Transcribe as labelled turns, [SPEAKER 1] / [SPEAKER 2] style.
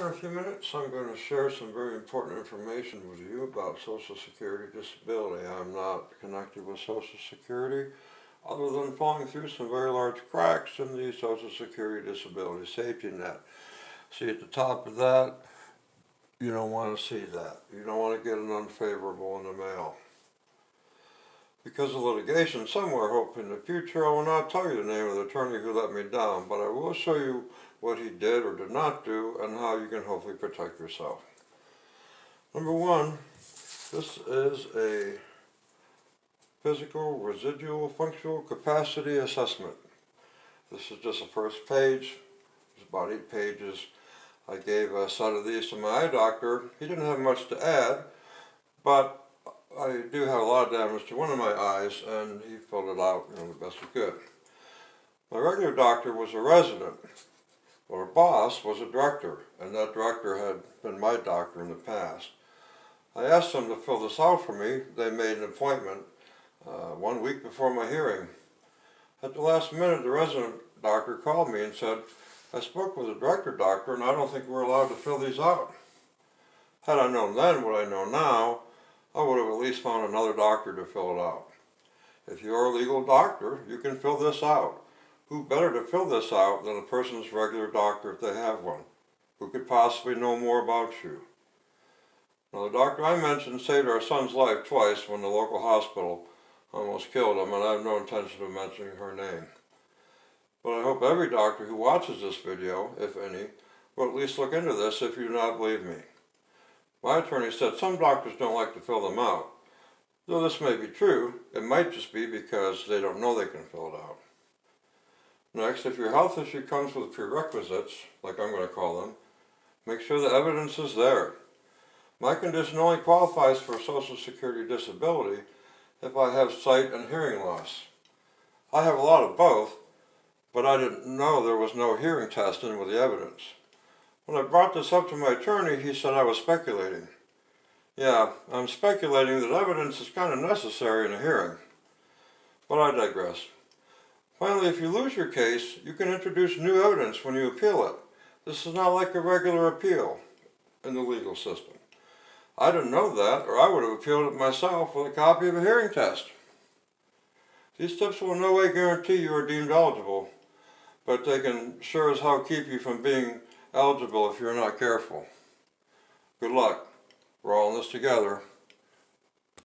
[SPEAKER 1] a few minutes, I'm going to share some very important information with you about Social Security disability. I'm not connected with Social Security other than falling through some very large cracks in the Social Security disability safety net. See at the top of that, you don't want to see that. You don't want to get an unfavorable in the mail. Because of litigation somewhere, hope in the future, I will not tell you the name of the attorney who let me down, but I will show you what he did or did not do and how you can hopefully protect yourself. Number one, this is a physical residual functional capacity assessment. This is just the first page. It's about 8 pages. I gave a set of these to my eye doctor. He didn't have much to add, but I do have a lot of damage to one of my eyes, and he filled it out, the best he could. My regular doctor was a resident. Our boss was a director, and that director had been my doctor in the past. I asked them to fill this out for me. They made an appointment 1 week before my hearing. At the last minute, the resident doctor called me and said, "I spoke with the director doctor, and I don't think we're allowed to fill these out." Had I known then what I know now, I would have at least found another doctor to fill it out. If you're a legal doctor, you can fill this out. Who better to fill this out than a person's regular doctor if they have one? Who could possibly know more about you? Now, the doctor I mentioned saved our son's life twice when the local hospital almost killed him, and I have no intention of mentioning her name. But I hope every doctor who watches this video, if any, will at least look into this if you do not believe me. My attorney said some doctors don't like to fill them out. Though this may be true, it might just be because they don't know they can fill it out. Next, if your health issue comes with prerequisites, like I'm going to call them, make sure the evidence is there. My condition only qualifies for Social Security disability if I have sight and hearing loss. I have a lot of both, but I didn't know there was no hearing test in with the evidence. When I brought this up to my attorney, he said I was speculating. Yeah, I'm speculating that evidence is kind of necessary in a hearing. But I digress. Finally, if you lose your case, you can introduce new evidence when you appeal it. This is not like a regular appeal in the legal system. I didn't know that, or I would have appealed it myself with a copy of a hearing test. These tips will in no way guarantee you are deemed eligible, but they can sure as hell keep you from being eligible if you're not careful. Good luck. We're all in this together.